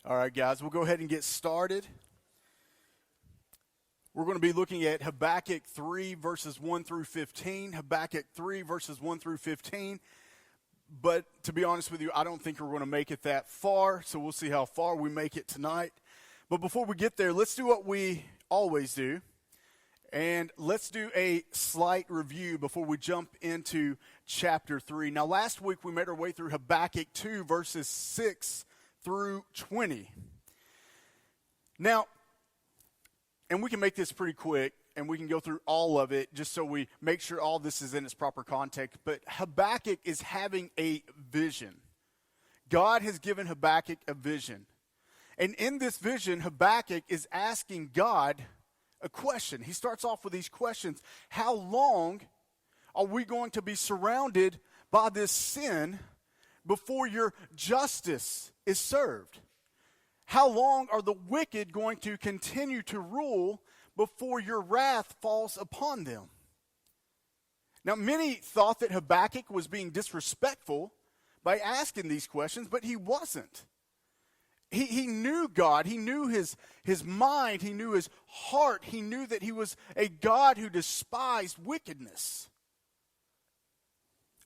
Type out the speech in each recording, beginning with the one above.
All right, guys, we'll go ahead and get started. We're going to be looking at Habakkuk 3, verses 1 through 15. Habakkuk 3, verses 1 through 15. But to be honest with you, I don't think we're going to make it that far, so we'll see how far we make it tonight. But before we get there, let's do what we always do. And let's do a slight review before we jump into chapter 3. Now, last week we made our way through Habakkuk 2, verses 6 through 20. Now, and we can make this pretty quick, and we can go through all of it just so we make sure all this is in its proper context. But Habakkuk is having a vision. God has given Habakkuk a vision. And in this vision, Habakkuk is asking God a question. He starts off with these questions. How long are we going to be surrounded by this sin before your justice is served? How long are the wicked going to continue to rule before your wrath falls upon them? Now, many thought that Habakkuk was being disrespectful by asking these questions, but he wasn't. He knew God. He knew his mind. He knew his heart. He knew that he was a God who despised wickedness.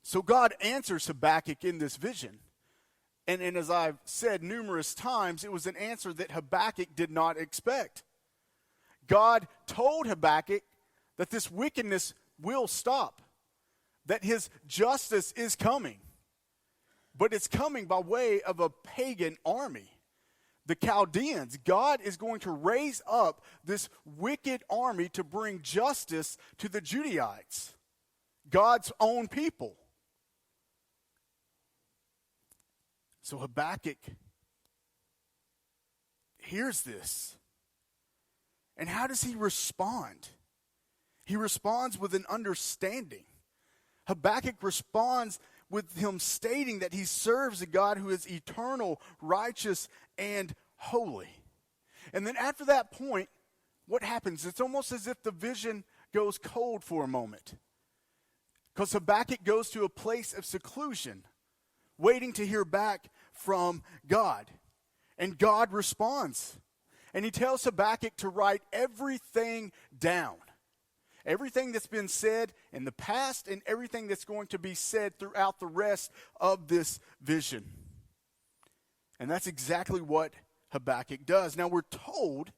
So God answers Habakkuk in this vision. And as I've said numerous times, it was an answer that Habakkuk did not expect. God told Habakkuk that this wickedness will stop, that his justice is coming. But it's coming by way of a pagan army, the Chaldeans. God is going to raise up this wicked army to bring justice to the Judaites, God's own people. So Habakkuk hears this. And how does he respond? He responds with an understanding. Habakkuk responds with him stating that he serves a God who is eternal, righteous, and holy. And then after that point, what happens? It's almost as if the vision goes cold for a moment. Because Habakkuk goes to a place of seclusion, waiting to hear back from God. And God responds. And he tells Habakkuk to write everything down. Everything that's been said in the past and everything that's going to be said throughout the rest of this vision. And that's exactly what Habakkuk does. Now we're told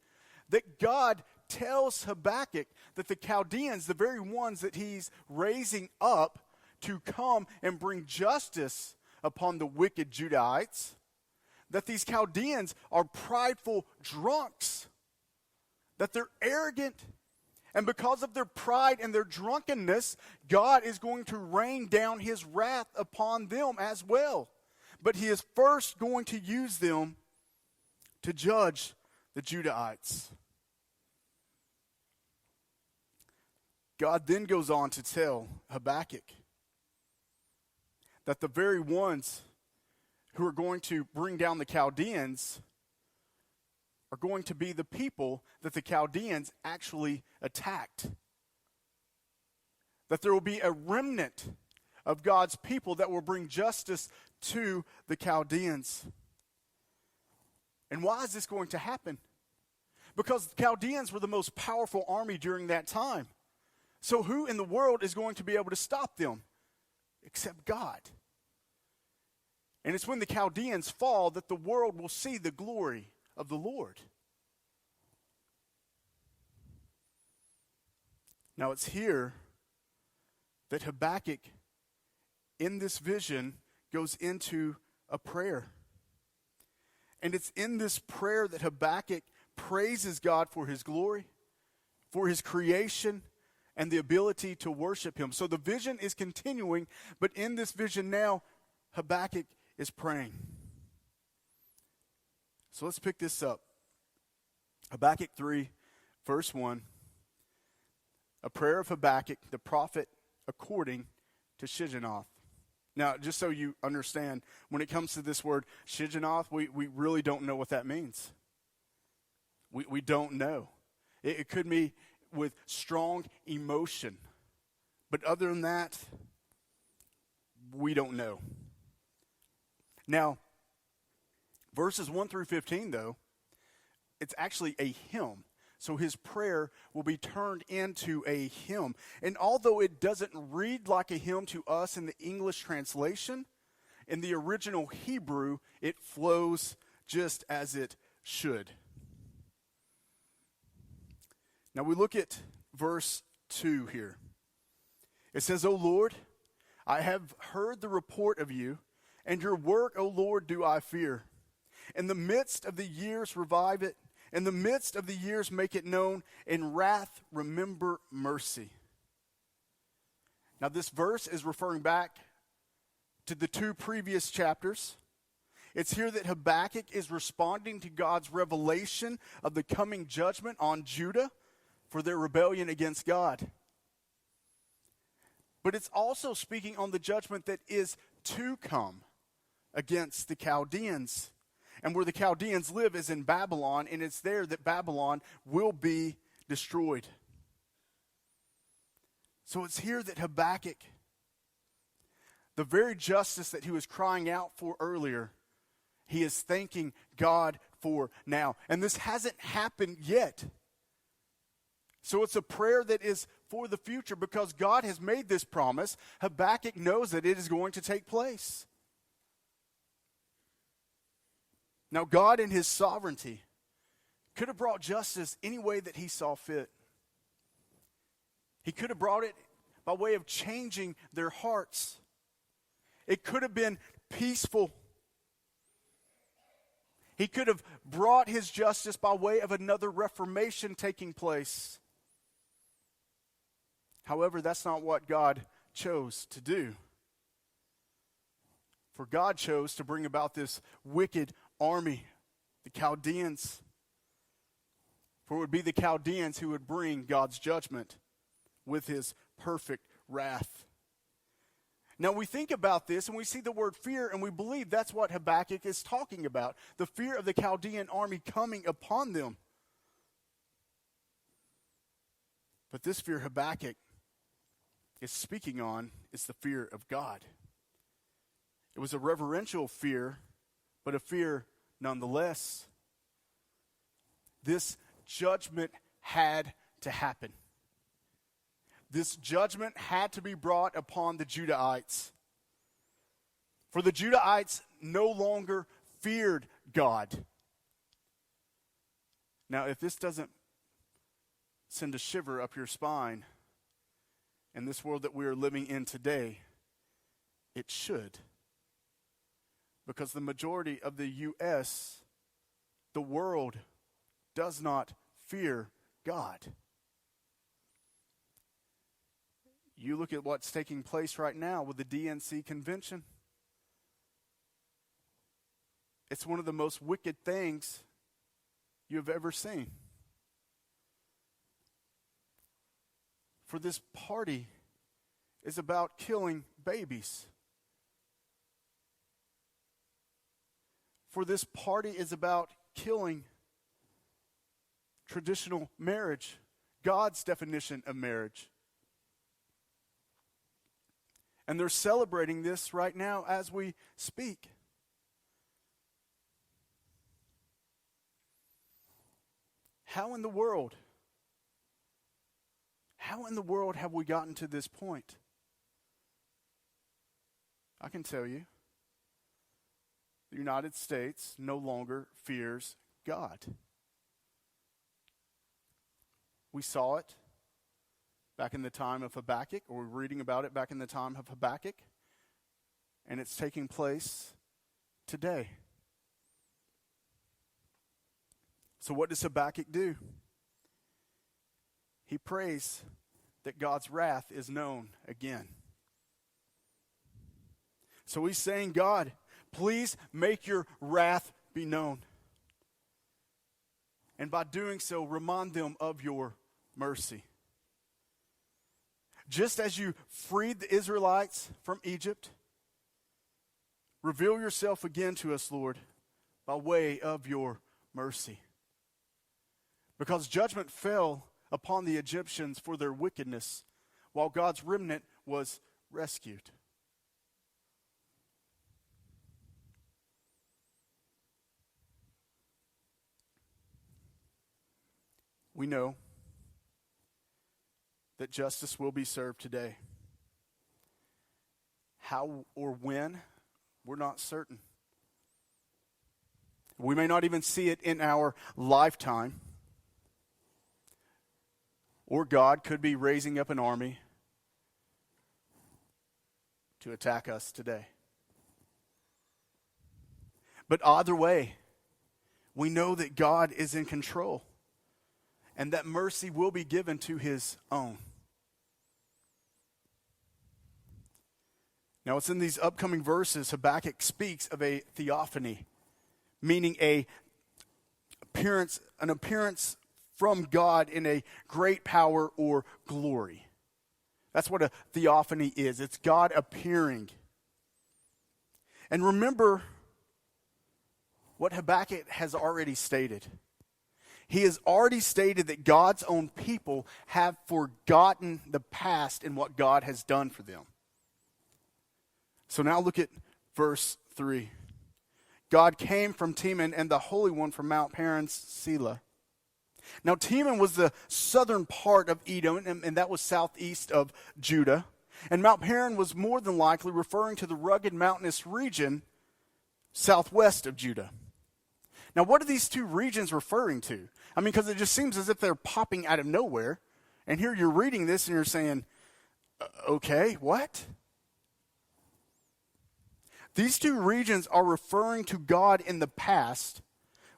that God tells Habakkuk that the Chaldeans, the very ones that he's raising up to come and bring justice upon the wicked Judaites, that these Chaldeans are prideful drunks, that they're arrogant, and because of their pride and their drunkenness, God is going to rain down his wrath upon them as well. But he is first going to use them to judge the Judaites. God then goes on to tell Habakkuk that the very ones who are going to bring down the Chaldeans are going to be the people that the Chaldeans actually attacked. That there will be a remnant of God's people that will bring justice to the Chaldeans. And why is this going to happen? Because the Chaldeans were the most powerful army during that time. So who in the world is going to be able to stop them except God? And it's when the Chaldeans fall that the world will see the glory of the Lord. Now it's here that Habakkuk, in this vision, goes into a prayer. And it's in this prayer that Habakkuk praises God for his glory, for his creation, and the ability to worship him. So the vision is continuing, but in this vision now, Habakkuk is praying. So let's pick this up. Habakkuk 3, verse 1. A prayer of Habakkuk, the prophet, according to Shigionoth. Now, just so you understand, when it comes to this word Shigionoth, we really don't know what that means. We don't know. It could be with strong emotion. But other than that, we don't know. Now, Verses 1 through 15, though, it's actually a hymn. So his prayer will be turned into a hymn. And although it doesn't read like a hymn to us in the English translation, in the original Hebrew, it flows just as it should. Now we look at verse 2 here. It says, O Lord, I have heard the report of you, and your work, O Lord, do I fear. In the midst of the years revive it. In the midst of the years make it known. In wrath remember mercy. Now this verse is referring back to the 2 previous chapters. It's here that Habakkuk is responding to God's revelation of the coming judgment on Judah for their rebellion against God. But it's also speaking on the judgment that is to come against the Chaldeans. And where the Chaldeans live is in Babylon, and it's there that Babylon will be destroyed. So it's here that Habakkuk, the very justice that he was crying out for earlier, he is thanking God for now. And this hasn't happened yet. So it's a prayer that is for the future because God has made this promise. Habakkuk knows that it is going to take place. Now, God in his sovereignty could have brought justice any way that he saw fit. He could have brought it by way of changing their hearts. It could have been peaceful. He could have brought his justice by way of another reformation taking place. However, that's not what God chose to do. For God chose to bring about this wicked army, the Chaldeans. For it would be the Chaldeans who would bring God's judgment with his perfect wrath. Now we think about this and we see the word fear and we believe that's what Habakkuk is talking about. The fear of the Chaldean army coming upon them. But this fear Habakkuk is speaking on is the fear of God. It was a reverential fear, but a fear nonetheless. This judgment had to happen. This judgment had to be brought upon the Judahites. For the Judahites no longer feared God. Now, if this doesn't send a shiver up your spine in this world that we are living in today, it should. Because the majority of the U.S., the world, does not fear God. You look at what's taking place right now with the DNC convention. It's one of the most wicked things you have ever seen. For this party is about killing babies. For this party is about killing traditional marriage, God's definition of marriage. And they're celebrating this right now as we speak. How in the world have we gotten to this point? I can tell you. The United States no longer fears God. We saw it back in the time of Habakkuk, or we're reading about it back in the time of Habakkuk, and it's taking place today. So what does Habakkuk do? He prays that God's wrath is known again. So he's saying, God, please make your wrath be known. And by doing so, remind them of your mercy. Just as you freed the Israelites from Egypt, reveal yourself again to us, Lord, by way of your mercy. Because judgment fell upon the Egyptians for their wickedness, while God's remnant was rescued. we know that justice will be served today. How or when, we're not certain. We may not even see it in our lifetime. Or God could be raising up an army to attack us today. But either way, we know that God is in control and that mercy will be given to his own. Now, it's in these upcoming verses, Habakkuk speaks of a theophany, meaning an appearance from God in a great power or glory. That's what a theophany is. It's God appearing. And remember what Habakkuk has already stated. He has already stated that God's own people have forgotten the past and what God has done for them. So now look at verse 3. God came from Teman and the Holy One from Mount Paran's Selah. Now Teman was the southern part of Edom, and that was southeast of Judah. And Mount Paran was more than likely referring to the rugged mountainous region southwest of Judah. Now what are these two regions referring to? I mean, because it just seems as if they're popping out of nowhere. And here you're reading this and you're saying, okay, what? These two regions are referring to God in the past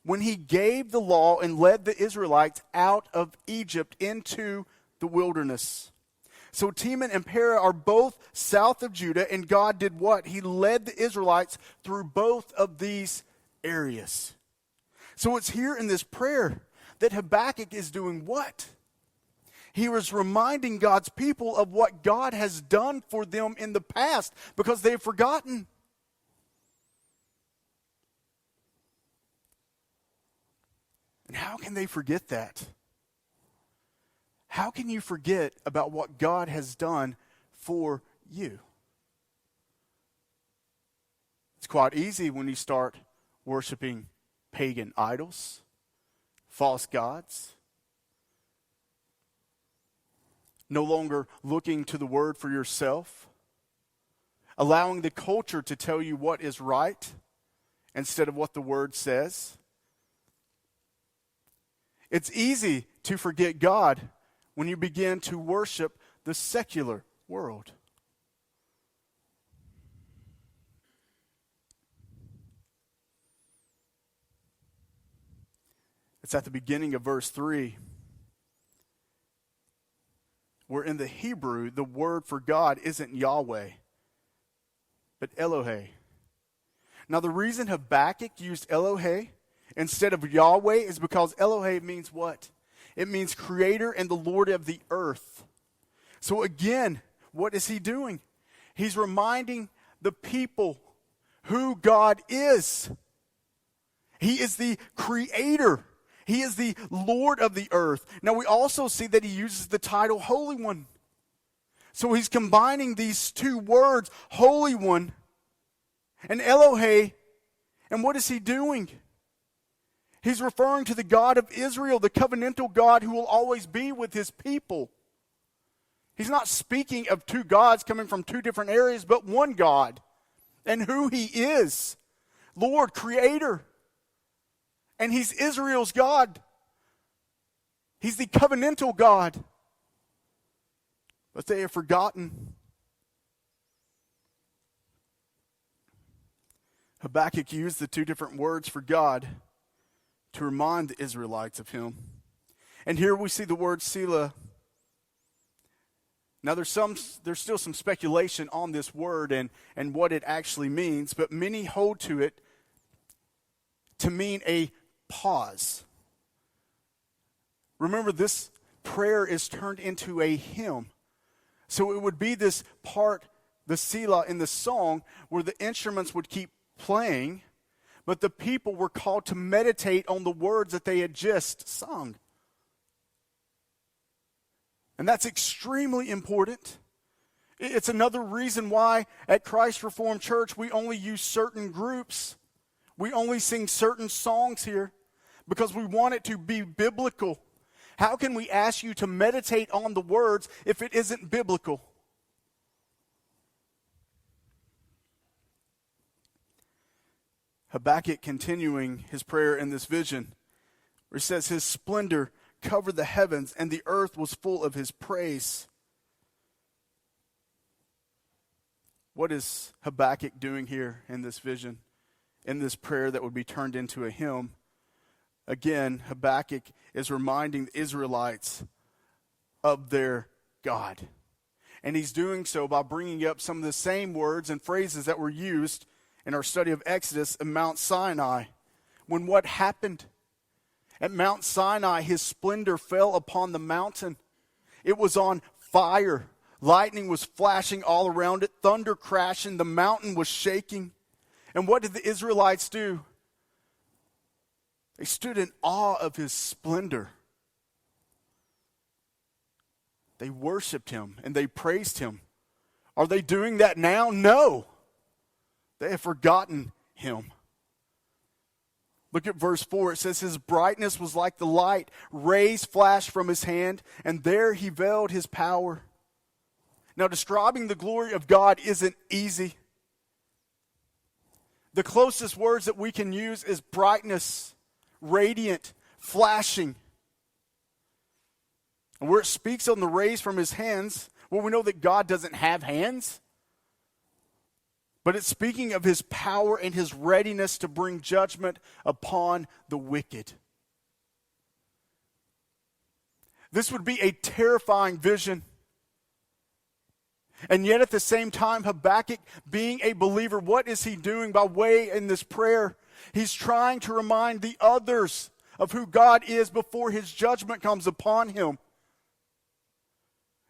when he gave the law and led the Israelites out of Egypt into the wilderness. So Teman and Perah are both south of Judah, and God did what? He led the Israelites through both of these areas. So it's here in this prayer that Habakkuk is doing what? He was reminding God's people of what God has done for them in the past because they've forgotten. And how can they forget that? How can you forget about what God has done for you? It's quite easy when you start worshiping pagan idols, false gods, no longer looking to the Word for yourself, allowing the culture to tell you what is right instead of what the Word says. It's easy to forget God when you begin to worship the secular world. It's at the beginning of verse 3, where in the Hebrew, the word for God isn't Yahweh, but Elohe. Now, the reason Habakkuk used Elohe instead of Yahweh is because Elohe means what? It means creator and the Lord of the earth. So again, what is he doing? He's reminding the people who God is. He is the creator. He is the Lord of the earth. Now we also see that he uses the title Holy One. So he's combining these two words, Holy One and Elohe. And what is he doing? He's referring to the God of Israel, the covenantal God who will always be with his people. He's not speaking of two gods coming from two different areas, but one God and who he is. Lord, creator. And he's Israel's God. He's the covenantal God. But they have forgotten. Habakkuk used the two different words for God to remind the Israelites of him. And here we see the word Selah. Now there's still some speculation on this word and what it actually means, but many hold to it to mean a pause. Remember, this prayer is turned into a hymn. So it would be this part, the Selah in the song, where the instruments would keep playing, but the people were called to meditate on the words that they had just sung. And that's extremely important. It's another reason why at Christ Reformed Church we only use certain groups. We only sing certain songs here because we want it to be biblical. How can we ask you to meditate on the words if it isn't biblical? Habakkuk continuing his prayer in this vision, where he says, his splendor covered the heavens and the earth was full of his praise. What is Habakkuk doing here in this vision, in this prayer that would be turned into a hymn? Again, Habakkuk is reminding the Israelites of their God. And he's doing so by bringing up some of the same words and phrases that were used in our study of Exodus and Mount Sinai. When what happened? At Mount Sinai, his splendor fell upon the mountain. It was on fire. Lightning was flashing all around it, thunder crashing, the mountain was shaking. And what did the Israelites do? They stood in awe of his splendor. They worshiped him and they praised him. Are they doing that now? No. They have forgotten him. Look at verse 4. It says, his brightness was like the light. Rays flashed from his hand, and there he veiled his power. Now, describing the glory of God isn't easy. The closest words that we can use is brightness, radiant, flashing. And where it speaks on the rays from his hands, well, we know that God doesn't have hands. But it's speaking of his power and his readiness to bring judgment upon the wicked. This would be a terrifying vision. And yet at the same time, Habakkuk, being a believer, what is he doing by way in this prayer? He's trying to remind the others of who God is before his judgment comes upon him.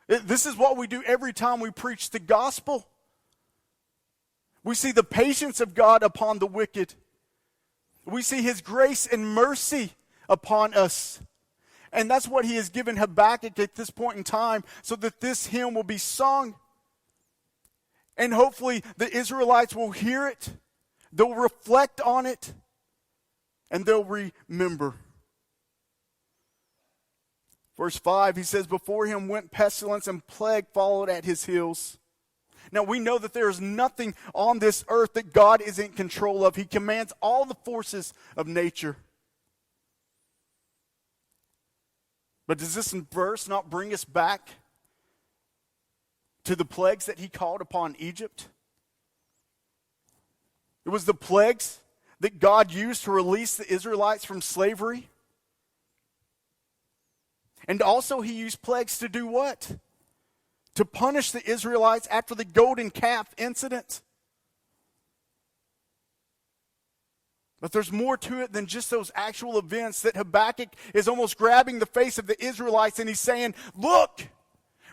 This is what we do every time we preach the gospel. We see the patience of God upon the wicked. We see his grace and mercy upon us. And that's what he has given Habakkuk at this point in time, so that this hymn will be sung. And hopefully the Israelites will hear it, they'll reflect on it, and they'll remember. Verse 5, he says, before him went pestilence and plague followed at his heels. Now we know that there is nothing on this earth that God is in control of. He commands all the forces of nature. But does this verse not bring us back to the plagues that he called upon Egypt? It was the plagues that God used to release the Israelites from slavery. And also he used plagues to do what? To punish the Israelites after the golden calf incident. But there's more to it than just those actual events, that Habakkuk is almost grabbing the face of the Israelites and he's saying, look,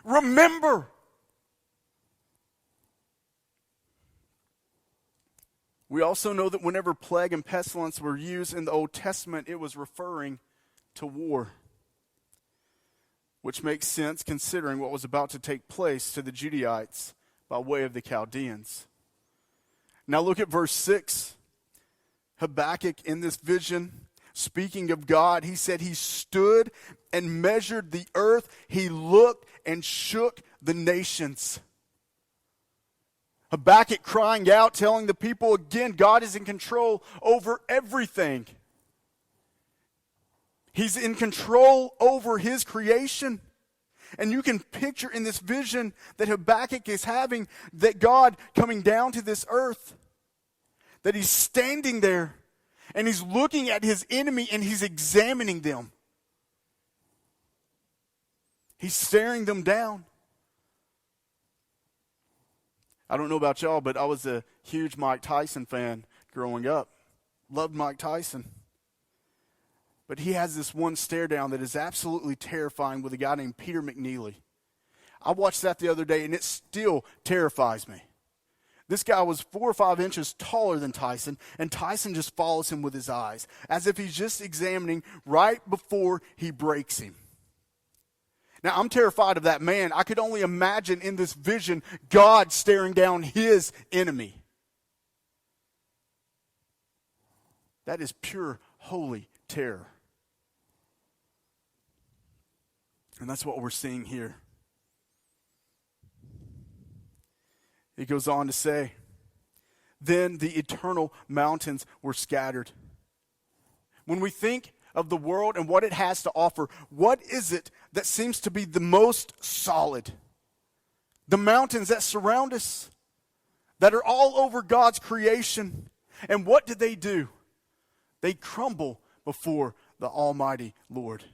remember. We also know that whenever plague and pestilence were used in the Old Testament, it was referring to war. Which makes sense considering what was about to take place to the Judaites by way of the Chaldeans. Now look at verse 6. Habakkuk in this vision, speaking of God, he said he stood and measured the earth. He looked and shook the nations. Habakkuk crying out, telling the people again, God is in control over everything. He's in control over his creation. And you can picture in this vision that Habakkuk is having, that God coming down to this earth, that he's standing there and he's looking at his enemy and he's examining them. He's staring them down. I don't know about y'all, but I was a huge Mike Tyson fan growing up. Loved Mike Tyson. But he has this one stare down that is absolutely terrifying with a guy named Peter McNeely. I watched that the other day and it still terrifies me. This guy was 4 or 5 inches taller than Tyson, and Tyson just follows him with his eyes, as if he's just examining right before he breaks him. Now, I'm terrified of that man. I could only imagine in this vision God staring down his enemy. That is pure, holy terror. And that's what we're seeing here. He goes on to say, then the eternal mountains were scattered. When we think of the world and what it has to offer, what is it that seems to be the most solid? The mountains that surround us, that are all over God's creation. And what do? They crumble before the Almighty Lord.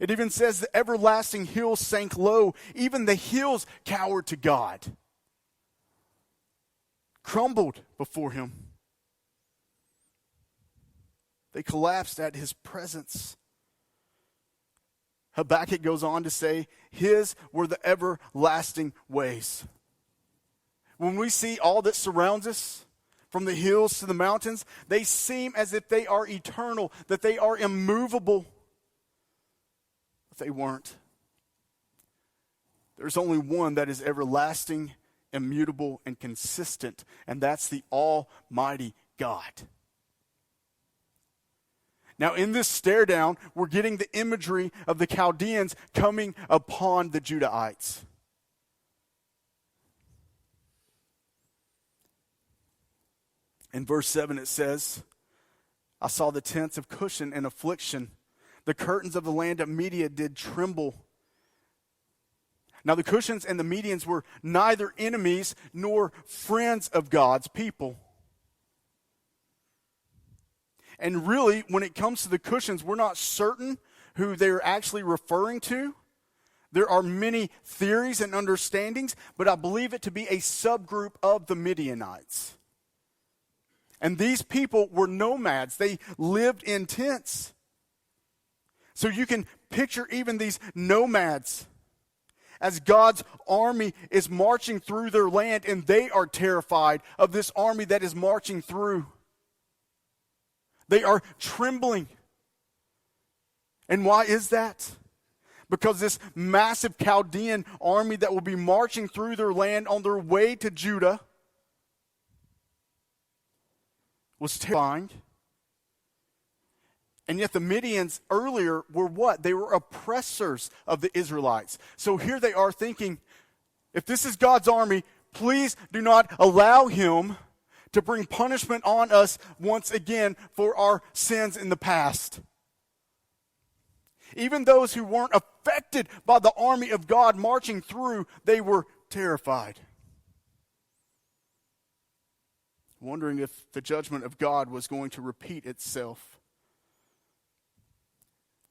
It even says the everlasting hills sank low. Even the hills cowered to God. Crumbled before him. They collapsed at his presence. Habakkuk goes on to say, his were the everlasting ways. When we see all that surrounds us, from the hills to the mountains, they seem as if they are eternal, that they are immovable. But they weren't. There's only one that is everlasting, immutable, and consistent, and that's the Almighty God. Now, in this stare down, we're getting the imagery of the Chaldeans coming upon the Judahites. In verse 7 it says, I saw the tents of Cushan in affliction. The curtains of the land of Media did tremble. Now the Cushans and the Medians were neither enemies nor friends of God's people. And really, when it comes to the Cushans, we're not certain who they're actually referring to. There are many theories and understandings, but I believe it to be a subgroup of the Midianites. And these people were nomads. They lived in tents. So you can picture even these nomads as God's army is marching through their land, and they are terrified of this army that is marching through. They are trembling. And why is that? Because this massive Chaldean army that will be marching through their land on their way to Judah was terrifying. And yet the Midians earlier were what? They were oppressors of the Israelites. So here they are thinking, if this is God's army, please do not allow him to bring punishment on us once again for our sins in the past. Even those who weren't affected by the army of God marching through, they were terrified. Wondering if the judgment of God was going to repeat itself.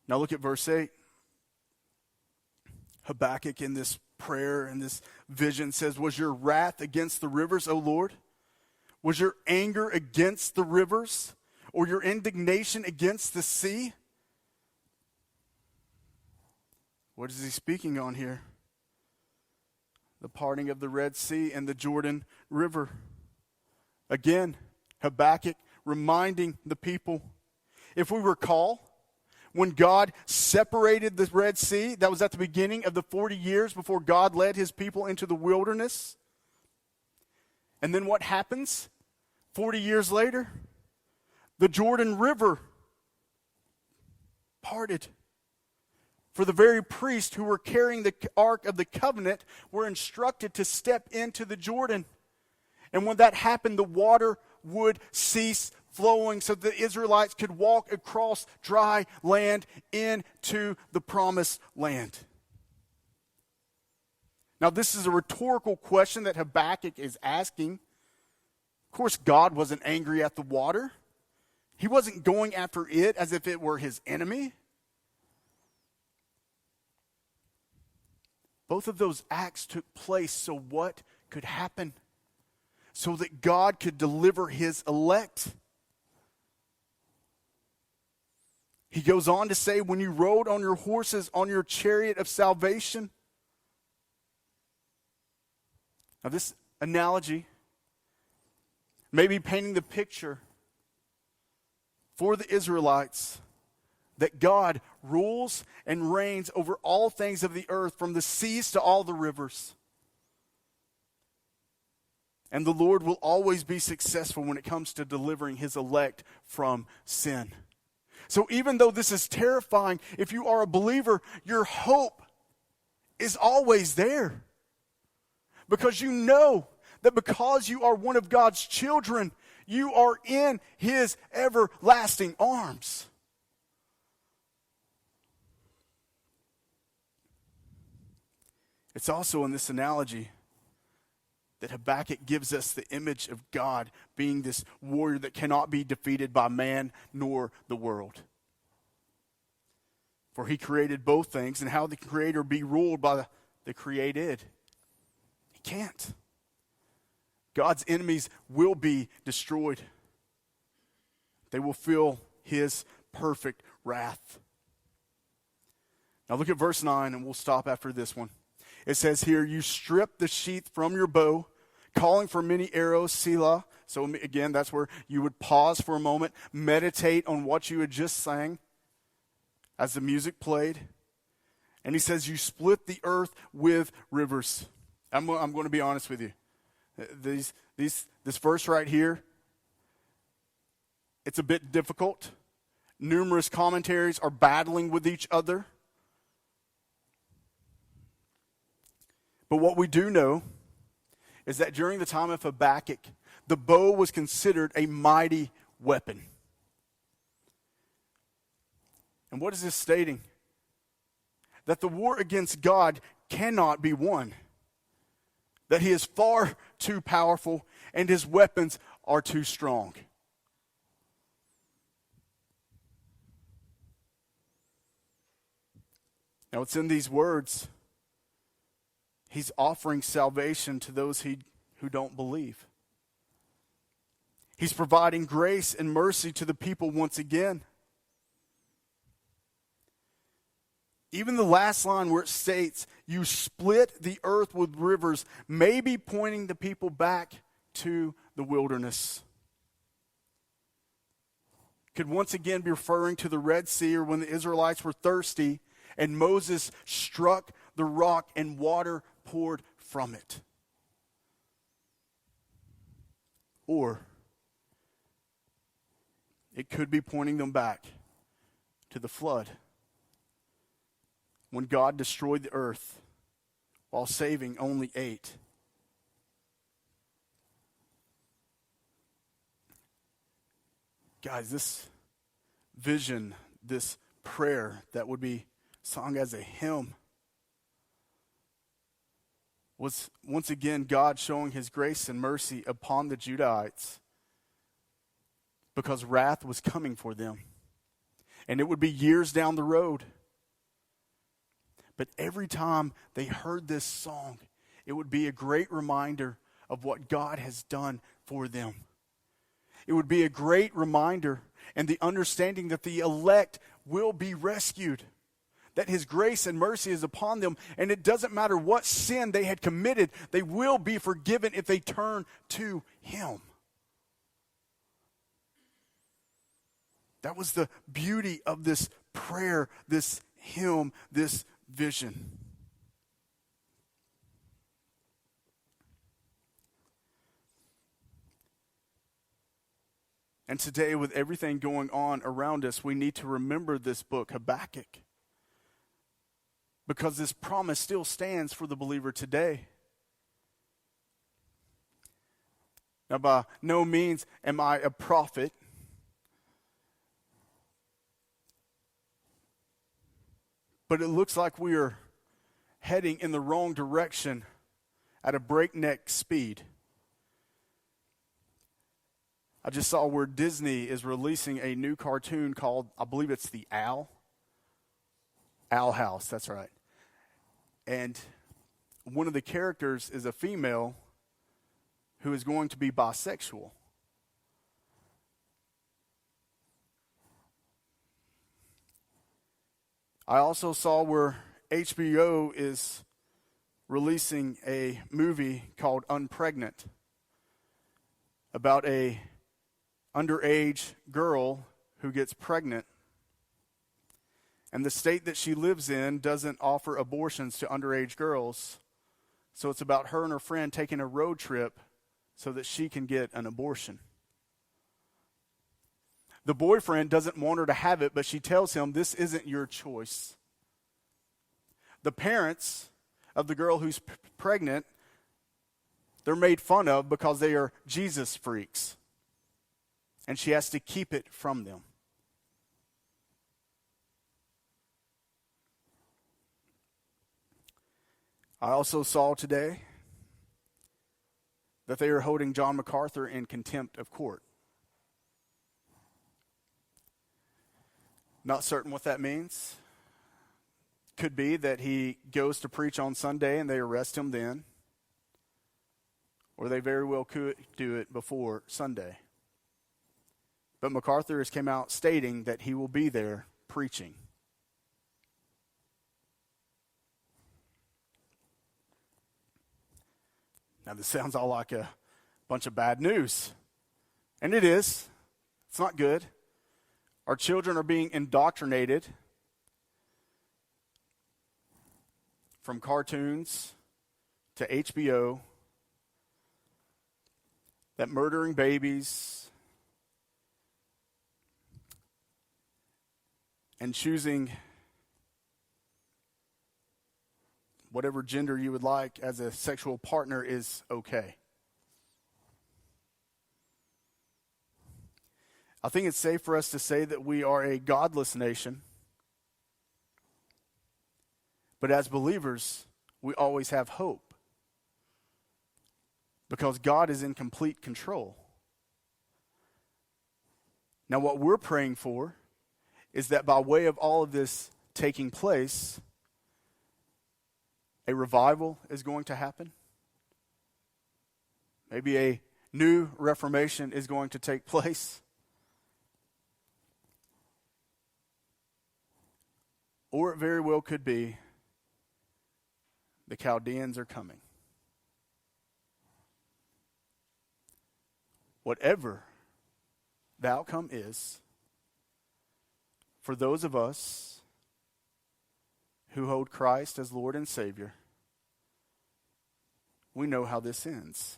Now look at verse 8. Habakkuk in this prayer and this vision says, was your wrath against the rivers, O Lord? Was your anger against the rivers? Or your indignation against the sea? What is he speaking on here? The parting of the Red Sea and the Jordan River. Again, Habakkuk reminding the people, if we recall, when God separated the Red Sea, that was at the beginning of the 40 years before God led his people into the wilderness. And then what happens? 40 years later, the Jordan River parted. For the very priests who were carrying the Ark of the Covenant were instructed to step into the Jordan. And when that happened, the water would cease flowing so the Israelites could walk across dry land into the promised land. Now, this is a rhetorical question that Habakkuk is asking. Of course, God wasn't angry at the water. He wasn't going after it as if it were his enemy. Both of those acts took place so what could happen? So that God could deliver his elect. He goes on to say, when you rode on your horses, on your chariot of salvation. Now this analogy may be painting the picture for the Israelites that God rules and reigns over all things of the earth, from the seas to all the rivers. And the Lord will always be successful when it comes to delivering his elect from sin. So even though this is terrifying, if you are a believer, your hope is always there. Because you know that because you are one of God's children, you are in His everlasting arms. It's also in this analogy that Habakkuk gives us the image of God being this warrior that cannot be defeated by man nor the world. For He created both things, and how the Creator be ruled by the created? He can't. God's enemies will be destroyed. They will feel His perfect wrath. Now look at verse 9, and we'll stop after this one. It says here, you strip the sheath from your bow, calling for many arrows, Selah. So again, that's where you would pause for a moment, meditate on what you had just sang as the music played. And he says, you split the earth with rivers. I'm going to be honest with you. This verse right here, it's a bit difficult. Numerous commentaries are battling with each other. But what we do know is that during the time of Habakkuk, the bow was considered a mighty weapon. And what is this stating? That the war against God cannot be won. That He is far too powerful and His weapons are too strong. Now it's in these words, He's offering salvation to those who don't believe. He's providing grace and mercy to the people once again. Even the last line where it states, you split the earth with rivers, may be pointing the people back to the wilderness. Could once again be referring to the Red Sea, or when the Israelites were thirsty and Moses struck the rock and water poured from it. Or it could be pointing them back to the flood, when God destroyed the earth while saving only 8. Guys, this vision, this prayer that would be sung as a hymn, was once again God showing His grace and mercy upon the Judahites, because wrath was coming for them. And it would be years down the road. But every time they heard this song, it would be a great reminder of what God has done for them. It would be a great reminder and the understanding that the elect will be rescued, that His grace and mercy is upon them, and it doesn't matter what sin they had committed, they will be forgiven if they turn to Him. That was the beauty of this prayer, this hymn, this vision. And today, with everything going on around us, we need to remember this book, Habakkuk, because this promise still stands for the believer today. Now, by no means am I a prophet, but it looks like we are heading in the wrong direction at a breakneck speed. I just saw where Disney is releasing a new cartoon called, I believe it's the Owl House, that's right. And one of the characters is a female who is going to be bisexual. I also saw where HBO is releasing a movie called Unpregnant about a underage girl who gets pregnant. And the state that she lives in doesn't offer abortions to underage girls. So it's about her and her friend taking a road trip so that she can get an abortion. The boyfriend doesn't want her to have it, but she tells him, this isn't your choice. The parents of the girl who's pregnant, they're made fun of because they are Jesus freaks. And she has to keep it from them. I also saw today that they are holding John MacArthur in contempt of court. Not certain what that means. Could be that he goes to preach on Sunday and they arrest him then. Or they very well could do it before Sunday. But MacArthur has come out stating that he will be there preaching. Now this sounds all like a bunch of bad news. And it is. It's not good. Our children are being indoctrinated from cartoons to HBO that murdering babies and choosing whatever gender you would like as a sexual partner is okay. I think it's safe for us to say that we are a godless nation. But as believers, we always have hope. Because God is in complete control. Now what we're praying for is that by way of all of this taking place, a revival is going to happen. Maybe a new reformation is going to take place. Or it very well could be the Chaldeans are coming. Whatever the outcome is, for those of us who hold Christ as Lord and Savior, we know how this ends.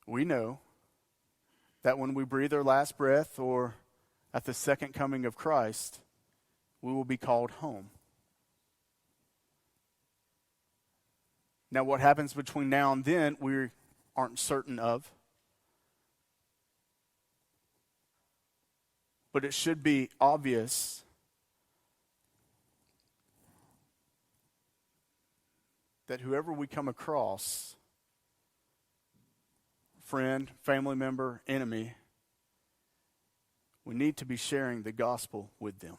We know that when we breathe our last breath or at the second coming of Christ, we will be called home. Now, what happens between now and then, we aren't certain of. But it should be obvious that whoever we come across, friend, family member, enemy, we need to be sharing the gospel with them.